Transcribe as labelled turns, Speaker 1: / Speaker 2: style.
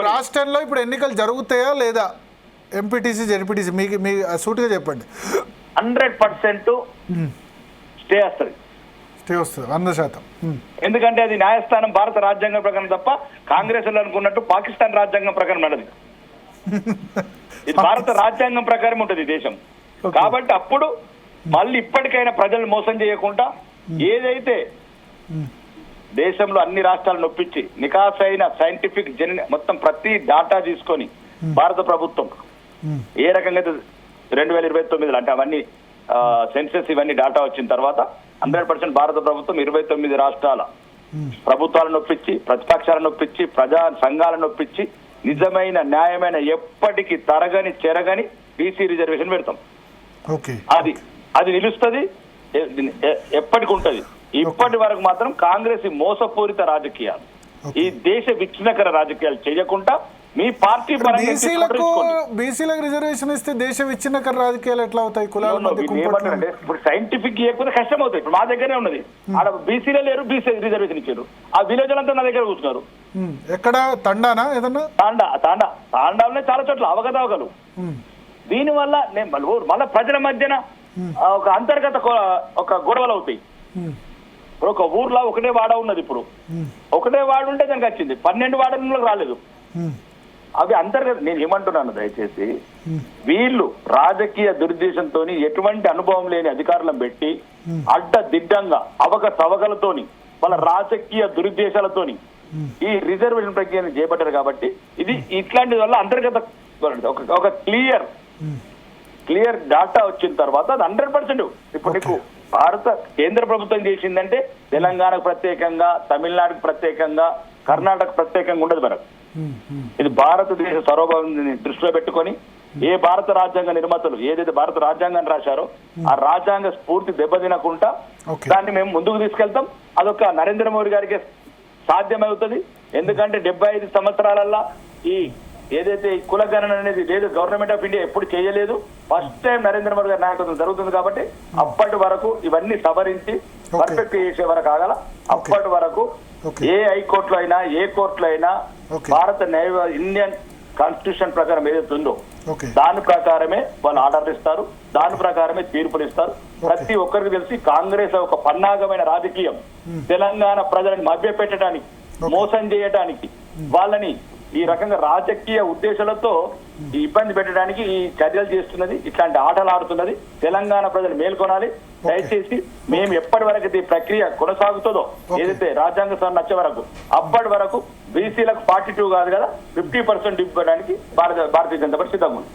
Speaker 1: రాష్ట్రంలో ఇప్పుడు ఎన్నికలు జరుగుతాయా లేదా? ఎంపీటీసీ జెడ్పీటీసీ మీ సూటిగా చెప్పండి.
Speaker 2: 100% స్టే వస్తుంది.
Speaker 1: స్టే వస్తుంది 100%.
Speaker 2: ఎందుకంటే అది న్యాయస్థానం భారత రాజ్యాంగం ప్రకారం తప్ప కాంగ్రెస్ అనుకున్నట్టు పాకిస్తాన్ రాజ్యాంగం ప్రకారం నడదు. ఇది భారత రాజ్యాంగం ప్రకారం ఉంటుంది దేశం. కాబట్టి అప్పుడు మళ్ళీ ఇప్పటికైనా ప్రజలు మోసం చేయకుండా ఏదైతే దేశంలో అన్ని రాష్ట్రాలను నొప్పించి నికాసైన సైంటిఫిక్ మొత్తం ప్రతి డాటా తీసుకొని భారత ప్రభుత్వం ఏ రకంగా 2029 అంటే అవన్నీ సెన్సెస్ ఇవన్నీ డాటా వచ్చిన తర్వాత 100% భారత ప్రభుత్వం 29 రాష్ట్రాల ప్రభుత్వాలను నొప్పించి ప్రతిపక్షాలను నొప్పించి ప్రజా సంఘాలను నొప్పించి నిజమైన న్యాయమైన ఎప్పటికీ తరగని చెరగని బీసీ రిజర్వేషన్ పెడతాం. అది నిలుస్తుంది, ఎప్పటికి ఉంటది. ఇప్పటి వరకు మాత్రం కాంగ్రెస్ మోసపూరిత రాజకీయాలు, ఈ దేశ విచ్ఛిన్నకర రాజకీయాలు చేయకుండా మీ పార్టీ
Speaker 1: బీసీలకు రిజర్వేషన్ ఇస్తే దేశ విచ్ఛిన్నకర రాజకీయాలు ఎట్లా అవుతాయి?
Speaker 2: ఏమంటారంటే ఇప్పుడు సైంటిఫిక్ చేయకపోతే కష్టం అవుతాయి. ఇప్పుడు మా దగ్గరే ఉన్నది, ఆడ బీసీలే లేరు, బీసీ రిజర్వేషన్ ఇచ్చారు. ఆ విలేజ్ అంతా నా దగ్గర కూర్చున్నారు.
Speaker 1: ఎక్కడ తండానా ఏదన్నా?
Speaker 2: తాండాలోనే చాలా చోట్ల అవగతవగలు. దీనివల్ల నేను మళ్ళీ ప్రజల మధ్యన ఒక అంతర్గత ఒక గొడవలు అవుతాయి. ఇప్పుడు ఒక ఊర్లో ఒకటే వాడ ఉన్నది, ఇప్పుడు ఒకటే వాడు ఉంటే దానికి వచ్చింది, 12 వాడలకు రాలేదు. అవి అంతర్గత. నేను ఏమంటున్నాను, దయచేసి వీళ్ళు రాజకీయ దురుద్దేశంతో ఎటువంటి అనుభవం లేని అధికారులను పెట్టి అడ్డదిడ్డంగా అవకతవకలతోని వాళ్ళ రాజకీయ దురుద్దేశాలతోని ఈ రిజర్వేషన్ ప్రక్రియను చేపట్టారు. కాబట్టి ఇది ఇట్లాంటి వల్ల అంతర్గత ఒక క్లియర్ డాటా వచ్చిన తర్వాత అది 100%. ఇప్పుడు నీకు భారత కేంద్ర ప్రభుత్వం చేసిందంటే తెలంగాణకు ప్రత్యేకంగా, తమిళనాడుకు ప్రత్యేకంగా, కర్ణాటక ప్రత్యేకంగా ఉండదు మనకు. ఇది భారతదేశ సార్వభౌమాన్ని దృష్టిలో పెట్టుకొని ఏ భారత రాజ్యాంగ నిర్మాతలు ఏదైతే భారత రాజ్యాంగాన్ని రాశారో ఆ రాజ్యాంగ స్ఫూర్తి దెబ్బతినకుండా దాన్ని మేము ముందుకు తీసుకెళ్తాం. అదొక నరేంద్ర మోడీ గారికి సాధ్యమవుతుంది. ఎందుకంటే 75 సంవత్సరాలల్లా ఈ ఏదైతే కులగణన అనేది లేదు, గవర్నమెంట్ ఆఫ్ ఇండియా ఎప్పుడు చేయలేదు. ఫస్ట్ టైం నరేంద్ర మోడీ గారి నాయకత్వం జరుగుతుంది. కాబట్టి అప్పటి వరకు ఇవన్నీ సవరించి పర్ఫెక్ట్ చేసే వరకు ఆగల. అప్పటి వరకు ఏ హైకోర్టులో అయినా ఏ కోర్టులో అయినా భారత ఇండియన్ కాన్స్టిట్యూషన్ ప్రకారం ఏదైతే ఉందో దాని ప్రకారమే వాళ్ళు ఆర్డర్ ఇస్తారు, దాని ప్రకారమే తీర్పులు ఇస్తారు. ప్రతి ఒక్కరికి తెలిసి కాంగ్రెస్ ఒక పన్నాగమైన రాజకీయం తెలంగాణ ప్రజలను మభ్యపెట్టడానికి, మోసం చేయడానికి, వాళ్ళని ఈ రకంగా రాజకీయ ఉద్దేశాలతో ఇబ్బంది పెట్టడానికి ఈ చర్యలు చేస్తున్నది, ఇట్లాంటి ఆటలు ఆడుతున్నది. తెలంగాణ ప్రజలు మేల్కొనాలి. దయచేసి మేము ఎప్పటి వరకు ఈ ప్రక్రియ కొనసాగుతుందో, ఏదైతే రాజ్యాంగ సవరణ వచ్చే వరకు, అప్పటి వరకు బీసీలకు 42 కాదు కదా 50% ఇవ్వడానికి భారతీయ జనతా పార్టీ సిద్ధంగా ఉంది.